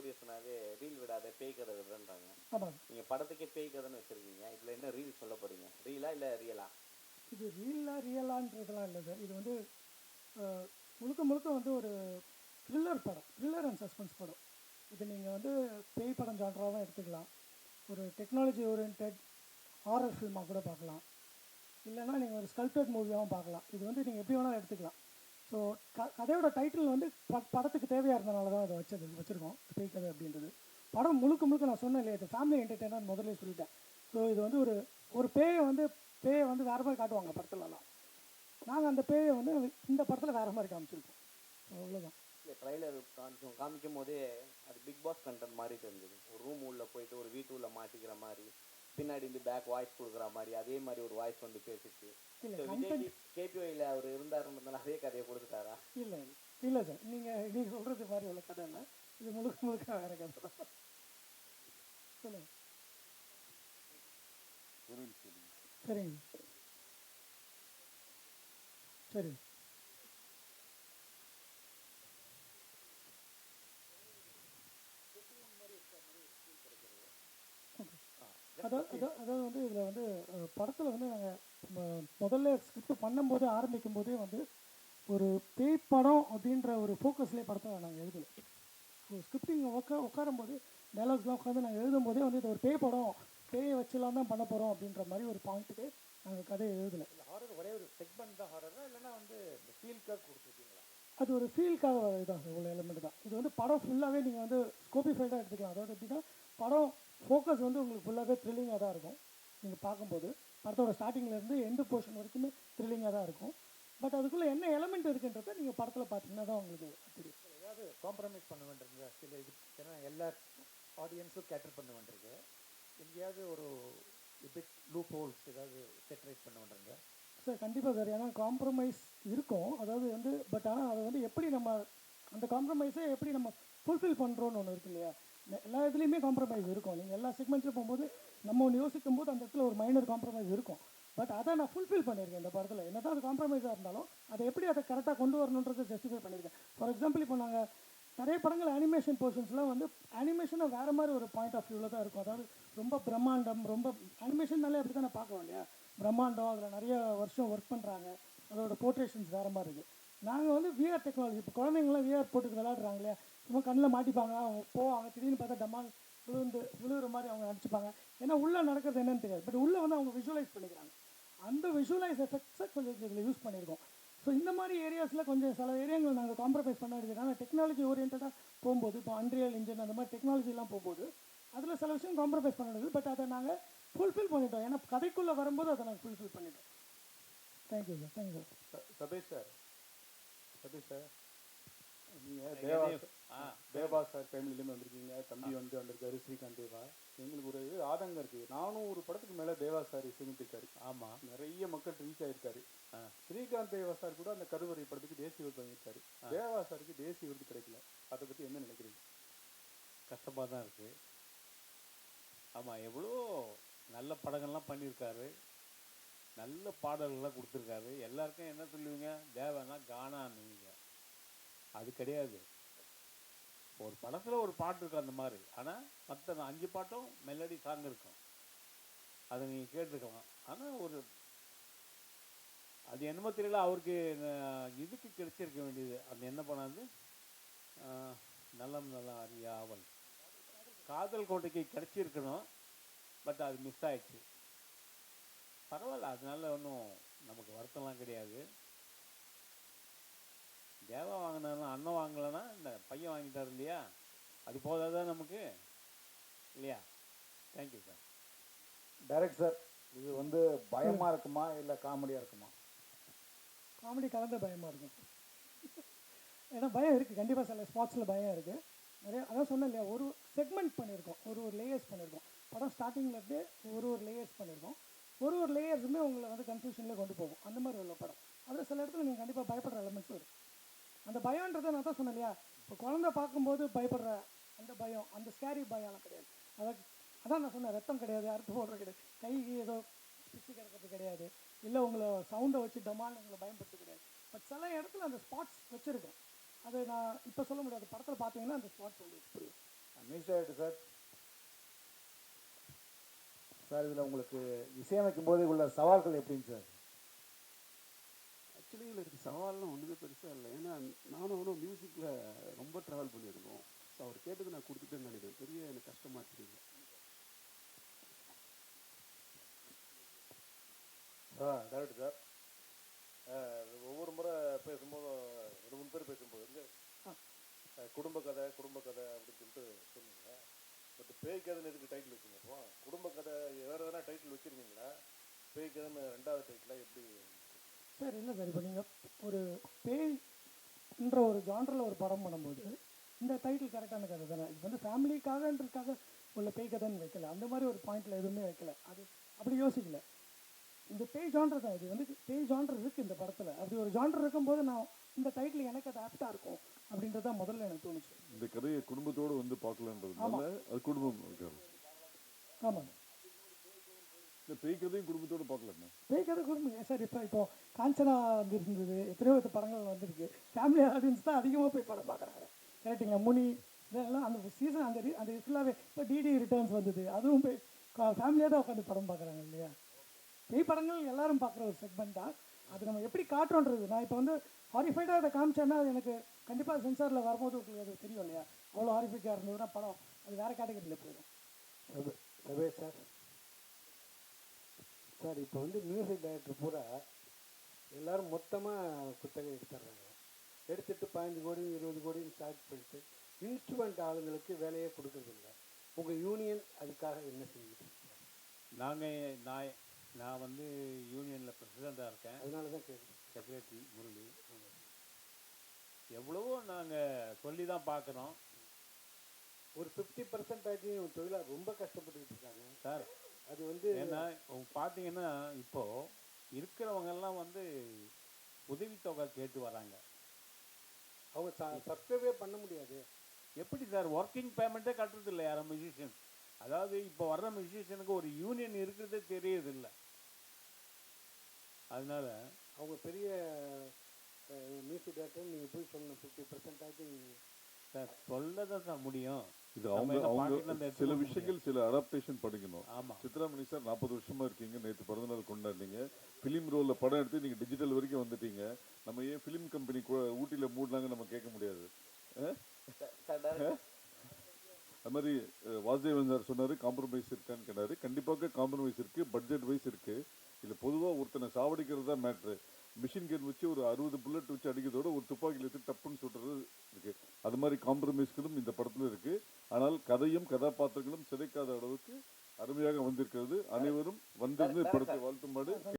ஸ்டூடியோஸ்னாவே reel விடாத பேய் கதை விடுறேன்றாங்க. ஆமாம், நீங்கள் படத்துக்கே பேய் கதைன்னு வச்சுருக்கீங்க. இதில் என்ன ரீல் சொல்ல போகிறீங்க? ரீலா இல்லை ரியலா? இது ரியலான்றதெல்லாம் இல்லை சார். இது வந்து முழுக்க முழுக்க வந்து ஒரு த்ரில்லர் படம், த்ரில்லர் அண்ட் சஸ்பென்ஸ் படம். இது நீங்கள் வந்து பேய் படம் ஜான்ராக தான் எடுத்துக்கலாம், ஒரு டெக்னாலஜி ஓரியன்ட் ஹாரர் ஃபில்மாக கூட பார்க்கலாம், இல்லைனா நீங்கள் ஒரு ஸ்கல்ப்டட் மூவியாகவும் பார்க்கலாம். இது வந்து நீங்கள் எப்படி வேணாலும் எடுத்துக்கலாம். ஸோ கதையோட டைட்டில் வந்து படத்துக்கு தேவையாக இருந்தனால தான் அதை வச்சுருக்கோம் பேய் கதை அப்படின்றது. படம் முழுக்க முழுக்க நான் சொன்னேன் இல்லையா, இது ஃபேமிலி என்டர்டெயினர் முதல்ல சொல்லிட்டேன். ஸோ இது வந்து ஒரு பேயை வந்து வேறு மாதிரி காட்டுவாங்க படத்துலலாம். நாங்கள் அந்த பேயை வந்து இந்த படத்தில் வேறு மாதிரி காமிச்சிருக்கோம். அவ்வளோதான். இல்லை, ட்ரைலர் காமிக்கும் போதே அது பிக் பாஸ் கண்டென்ட் மாதிரி தெரிஞ்சது. ஒரு ரூம் உள்ளே போயிட்டு ஒரு வீட்டு உள்ள மாட்டிக்கிற மாதிரி, பின்னாடி இருந்து பேக் வாய்ஸ் கொடுக்குற மாதிரி, அதே மாதிரி ஒரு வாய்ஸ் வந்து பேசிச்சு. விஜய் கேபிஓயில் அவர் இருந்தாருன்றதுனால அதே கதையை கொடுத்துட்டாரா? இல்லை சார், நீங்கள் சொல்கிறது மாதிரி உள்ள கதை இல்லை, இது முழுக்க முழுக்க வேறு கதை தான். சொல்லுங்கள். சரிங்க, சரி. அதாவது வந்து இதில் வந்து படத்தில் வந்து நாங்கள் முதல்ல ஸ்கிரிப்ட் பண்ணும்போதே ஆரம்பிக்கும் போதே வந்து ஒரு பேய் படம் அப்படின்ற ஒரு ஃபோக்கஸ்லேயே படத்தை நாங்கள் எழுதலை. ஸோ ஸ்கிரிப்டிங் உட்காரும்போது டைலாக்ஸ்லாம் உட்காந்து நாங்கள் எழுதும் போதே வந்து இது ஒரு பேய் படம், பேயை வச்சுலாம் தான் பண்ண போகிறோம் அப்படின்ற மாதிரி ஒரு பாயிண்ட்டுக்கு நாங்கள் கதையை எழுதலை. ஹாரர் ஒரே ஒரு செக்மெண்ட் தான் ஹாரரா, இல்லைன்னா வந்து ஃபீல்காக கொடுத்துருக்கீங்களா? அது ஒரு ஃபீல்காக இதுதான் சார், இவ்வளோ எலிமெண்ட் தான். இது வந்து படம் ஃபுல்லாகவே நீங்கள் வந்து ஸ்கோபிஃபைடாக எடுத்துக்கலாம். அதாவது எப்படின்னா படம் ஃபோக்கஸ் வந்து உங்களுக்கு ஃபுல்லாகவே த்ரில்லிங்காக தான் இருக்கும். நீங்கள் பார்க்கும்போது படத்தோட ஸ்டார்டிங்லேருந்து எண்டு போர்ஷன் வரைக்குமே த்ரில்லிங்காக தான் இருக்கும். பட் அதுக்குள்ளே என்ன எலிமெண்ட் இருக்குன்றதை நீங்கள் படத்தில் பார்த்தீங்கன்னா தான் உங்களுக்கு தெரியும். ஏதாவது காம்ப்ரமைஸ் பண்ண வேண்டியது சில இது, ஏன்னா எல்லா ஆடியன்ஸும் கேட்டர் பண்ண வேண்டியிருக்கு. எங்கேயாவது ஒரு பிட் லூப் ஹோல்ஸ் ஏதாவது செப்பரேட் பண்ண வேண்டியது சார்? கண்டிப்பாக சார், ஏன்னா காம்ப்ரமைஸ் இருக்கும். அதாவது வந்து பட் ஆனால் அதை வந்து எப்படி நம்ம அந்த காம்ப்ரமைஸை எப்படி நம்ம ஃபுல்ஃபில் பண்ணுறோன்னு ஒன்று இருக்கு இல்லையா. எல்லா இதுலேயுமே காம்ப்ரமைஸ் இருக்கும். நீங்கள் எல்லா செக்மெண்ட்ஸில் போகும்போது நம்ம ஒன்று யோசிக்கும் போது அந்த இடத்துல ஒரு மைனர் காம்ப்ரமைஸ் இருக்கும். பட் அதை நான் ஃபுல்ஃபில் பண்ணியிருக்கேன் இந்த படத்தில். என்ன தான் அது காம்ப்ரமைஸாக இருந்தாலும் அதை எப்படி அதை கரெக்டாக கொண்டு வரணுன்றதை ஜஸ்டிஃபை பண்ணியிருக்கேன். ஃபார் எக்ஸாம்பிள், இப்போ நாங்கள் நிறைய படங்கள் அனிமேஷன் போர்ஷன்ஸ்லாம் வந்து அனிமேஷனை வேறு மாதிரி ஒரு பாயிண்ட் ஆஃப் வியூவில் தான் இருக்கும். அதாவது ரொம்ப பிரம்மாண்டம், ரொம்ப அனிமேஷன்னாலே அப்படி தான் நான் பார்க்குறோம் இல்லையா, பிரம்மாண்டம், அதில் நிறைய வருஷம் ஒர்க் பண்ணுறாங்க, அதோட போர்ட்ரேஷன்ஸ் வேறு மாதிரி இருக்குது. நாங்கள் வந்து விஆர் டெக்னாலஜி, இப்போ குழந்தைங்களாம் விஆர் போட்டுட்டு விளையாடுறாங்க இல்லையா, சும்மா கண்ணில் மாட்டிப்பாங்க, அவங்க போவாங்க, திடீர்னு பார்த்தா டமால் விழுகிற மாதிரி அவங்க நினச்சிப்பாங்க. ஏன்னா உள்ளே நடக்கிறது என்னன்னு தெரியாது. பட் உள்ளே வந்து அவங்க விஷுவலைஸ் பண்ணிக்கிறாங்க. அந்த விஷுவலைஸ் எஃபெக்ட்ஸை கொஞ்சம் இதில் யூஸ் பண்ணியிருக்கோம். ஸோ இந்த மாதிரி ஏரியாஸில் கொஞ்சம் சில ஏரியாங்கள் நாங்கள் காம்ப்ரமைஸ் பண்ண வேண்டியது. ஆனால் டெக்னாலஜி ஓரியன்டாக போகும்போது, இப்போ அன்ரியல் இன்ஜின் அந்த மாதிரி டெக்னாலஜிலாம் போகும்போது அதில் சில விஷயம் காம்ப்ரமைஸ் பண்ண வேண்டியது. பட் அதை நாங்கள் ஃபுல்ஃபில் பண்ணிட்டோம். ஏன்னா கதைக்குள்ளே வரும்போது அதை நாங்கள் ஃபுல்ஃபில் பண்ணிட்டோம். Thank you sir. Thank you sir. Sathish sir, நீங்கள் தேவா சார் ஃபேமிலியிலேருந்து வந்திருக்கீங்க. தம்பி வந்து வந்திருக்காரு, ஸ்ரீகாந்த் தேவா. எங்களுக்கு ஒரு ஆதங்கம் இருக்குது. 400 படத்துக்கு மேலே தேவா சார் இசையமைத்திருக்காரு. ஆமாம், நிறைய மக்கள் ரீச் ஆகிருக்காரு. ஸ்ரீகாந்த் தேவா சார் கூட அந்த கருவறை படத்துக்கு தேசிய விருது வாங்கியிருக்காரு. தேவா சாருக்கு தேசிய விருது கிடைக்கல. அதை பற்றி என்ன நினைக்கிறீங்க? கஷ்டமாக தான் இருக்குது. ஆமாம், எவ்வளோ நல்ல படங்கள்லாம் பண்ணியிருக்காரு, நல்ல பாடல்கள்லாம் கொடுத்துருக்காரு. எல்லாருக்கும் என்ன சொல்லுவீங்க, தேவனா கானான்னுவீங்க. அது கிடையாது. ஒரு படத்தில் ஒரு பாட்டு இருக்கும் அந்த மாதிரி. ஆனால் மற்ற 5 பாட்டும் மெலடி சாங் இருக்கும், அதை நீங்கள் கேட்டுருக்கலாம். ஆனால் ஒரு அது என்னமோ தெரியல, அவருக்கு இதுக்கு கிடைச்சிருக்க வேண்டியது அந்த என்ன பண்ணாது, நலம் நலம் அறியாவல் காதல் கோட்டைக்கு கிடைச்சிருக்கணும். பட் அது மிஸ் ஆயிடுச்சு. பரவாயில்ல, அதனால ஒன்றும் நமக்கு வருத்தம்லாம் கிடையாது. தேவா வாங்கினாலும் அண்ணன் வாங்கலைன்னா இந்த பையன் வாங்கிட்டார் இல்லையா, அது போதாதான் நமக்கு இல்லையா. Thank you sir. டைரக்ட் சார், இது வந்து பயமாக இருக்குமா இல்லை காமெடியாக இருக்குமா? காமெடி கலந்த பயமாக இருக்கும். ஏன்னா பயம் இருக்குது, கண்டிப்பாக சில ஸ்பாட்ஸில் பயம் இருக்குது நிறைய. அதான் சொன்னேன் இல்லையா, ஒரு செக்மெண்ட் பண்ணியிருக்கோம், ஒரு லேயர்ஸ் பண்ணியிருக்கோம். படம் ஸ்டார்டிங்லேருந்து ஒரு லேயர்ஸ் பண்ணியிருக்கோம். ஒரு லேயர்ஸுமே உங்களை வந்து கன்ஃபியூஷனில் கொண்டு போகும். அந்த மாதிரி உள்ள படம். அதில் சில இடத்துல நீங்கள் கண்டிப்பாக பயப்படுற எலமெண்ட்ஸும் இருக்குது. அந்த பயன்றதை நான் தான் சொன்னேன் இல்லையா, இப்போ குழந்தை பார்க்கும்போது பயப்படுற அந்த பயம், அந்த ஸ்கேரி பயம்லாம் கிடையாது. அதான் நான் சொன்னேன், ரத்தம் கிடையாது, அறுத்து போடுறது கிடையாது, கைக்கு ஏதோ பிச்சு கிடக்கிறது கிடையாது, இல்லை உங்களை சவுண்டை வச்சு டமான்னு உங்களை பயன்படுத்த கிடையாது. பட் சில இடத்துல அந்த ஸ்பாட்ஸ் வச்சுருக்கோம். அது நான் இப்போ சொல்ல முடியாது, படத்தில் பார்த்தீங்கன்னா அந்த ஸ்பாட்ஸ் உங்களுக்கு புரியும். மிஸ் ஆகிட்டு சார். சார் இதில் உங்களுக்கு இசையமைக்கும் போது உள்ள சவால்கள் எப்படிங்க சார்? ஆக்சுவலி இதில் இருக்க சவால்லாம் ஒன்றுமே பெருசாக இல்லை. ஏன்னா நானும் அவனும் மியூசிக்கில் ரொம்ப ட்ராவல் பண்ணியிருக்கோம். ஸோ அவர் கேட்டது நான் கொடுத்துட்டேன்னு நினைக்கிறேன். பெரிய எனக்கு கஷ்டமாக தெரியல. Correct sir. ஒவ்வொரு முறை பேசும்போதும் 2-3 பேர் பேசும்போது குடும்ப கதை அப்படின்னு சொல்லிட்டு சொன்னீங்க. பட் பேய் கதைன்னு எதுக்கு டைட்டில் வச்சுங்க? அப்போ குடும்ப கதை வேறு எதனா டைட்டில் வச்சுருந்தீங்களா? பேய் கதைன்னு 2வது டைட்டிலாக எப்படி? சார் இல்லை சார், இப்போ நீங்கள் ஒரு பேய்ன்ற ஒரு ஜான்ரில் ஒரு படம் பண்ணும்போது இந்த டைட்டில் கரெக்டான கதை தானே. இது வந்து ஃபேமிலிக்காகன்றதுக்காக உள்ள பேய் கதைன்னு வைக்கல, அந்த மாதிரி ஒரு பாயிண்டில் எதுவுமே வைக்கல, அது அப்படி யோசிக்கல. இந்த பேய் ஜான்ரு தான், இது வந்து பேய் ஜான்ரு இருக்குது இந்த படத்தில். அப்படி ஒரு ஜான்ரு இருக்கும்போது நான் இந்த டைட்டில் எனக்கு அது ஆப்டாக இருக்கும் அப்படின்றது தான் முதல்ல எனக்கு தோணுச்சு. இந்த கதையை குடும்பத்தோடு வந்து பார்க்கலான்றதுனால அது குடும்பம் இருக்காது. ஆமாம், இந்த பேய் கதையும் குடும்பத்தோடு பார்க்கலாமே. பேய் கதை குடும்பம் சார். இப்போ காஞ்சனா வந்துருந்தது, எத்தனையோ படங்கள் வந்திருக்கு. ஃபேமிலி ஆடியன்ஸ் தான் அதிகமாக போய் படம் பார்க்குறாங்க. கரெக்டுங்களா? முனி இதெல்லாம் அந்த சீசன் அந்த ஃபுல்லாகவே இப்போ டிடி ரிட்டர்ன்ஸ் வந்தது, அதுவும் போய் ஃபேமிலியாக தான் உட்காந்து படம் பார்க்குறாங்க இல்லையா? பேய் படங்கள் எல்லாரும் பார்க்குற ஒரு செக்மெண்ட் தான். அது நம்ம எப்படி காட்டுறோன்றது. நான் இப்போ வந்து ஹாரிஃபைடாக அதை காமிச்சேன்னா எனக்கு கண்டிப்பாக சென்சாரில் வரும்போது உங்களுக்கு அது தெரியும் இல்லையா? அவ்வளோ ஹாரிஃபைக்காக இருந்ததுன்னா படம் அது வேறு கேட்டகரியில் போயிடும். சபேஷ் சார், சார் இப்போ வந்து மியூசிக் டைரக்டர் பூரா எல்லோரும் மொத்தமாக குத்தகை எடுத்துடுறாங்க. எடுத்துட்டு 15 கோடி 20 கோடின்னு ஸ்டார்ட் பண்ணிட்டு இன்ஸ்ட்ருமெண்ட் ஆளுங்களுக்கு வேலையே கொடுக்கறதில்ல. உங்கள் யூனியன் அதுக்காக என்ன செஞ்சுட்டு நாங்கள் நான் வந்து யூனியனில் பிரசிடெண்ட்டாக இருக்கேன். அதனால தான் கேட்குறேன். செக்ரட்டரி முரளி. எவ்வளவோ நாங்கள் சொல்லி தான் பார்க்குறோம். ஒரு 50% தொழிலாளர் ரொம்ப கஷ்டப்பட்டுக்கிட்டு இருக்காங்க சார். அது வந்து ஏன்னா பார்த்தீங்கன்னா இப்போது இருக்கிறவங்கெல்லாம் வந்து உதவித்தொகை கேட்டு வராங்க. அவங்க சப்ஸ்கிரைபே பண்ண முடியாது. எப்படி சார் ஒர்க்கிங் பேமெண்ட்டே கட்டுறது இல்லை யாரும் மியூசிஷியன். அதாவது இப்போ வர்ற மியூசிஷியனுக்கு ஒரு யூனியன் இருக்கிறதே தெரியறதில்லை. அதனால அவங்க பெரிய மியூசிக் டைரக்டர் நீங்கள் போய் சொல்லணும் 50% சார் சொல்ல தான் சார் முடியும். இது அவங்க சில விஷயங்கள் சில அடாப்டேஷன் பண்ணிக்கணும். ஆமாம். சித்ராமணி சார் 40 வருஷமா இருக்கீங்க. நேற்று பிறந்தநாள் கொண்டாடினீங்க. ஃபிலிம் ரோலில் படம் எடுத்து நீங்கள் டிஜிட்டல் வரைக்கும் வந்துட்டீங்க. நம்ம ஏன் ஃபிலிம் கம்பெனி ஊட்டியில் மூடினாங்க நம்ம கேட்க முடியாது. அது மாதிரி வாசுதேவன் சார் சொன்னார் காம்ப்ரமைஸ் இருக்கான்னு கேட்டார். கண்டிப்பாக காம்ப்ரமைஸ் இருக்குது. பட்ஜெட் வைஸ் இருக்குது. இதில் பொதுவாக ஒருத்தனை சாவடிக்கிறது தான் மேட்ரு. மிஷின் கன் வச்சு ஒரு 60 புல்லட் வச்சு அடிக்கிறதோட ஒரு துப்பாக்கியில் எடுத்து டப்புன்னு சுட்டுறது இருக்குது. அது மாதிரி காம்ப்ரமைஸ்களும் இந்த படத்தில் இருக்குது. ஆனால் கதையும் கதாபாத்திரங்களும் சிதைக்காத அளவுக்கு அருமையாக வந்திருக்கிறது. அனைவரும் வந்திருந்து படத்தை வாழ்த்துமாறு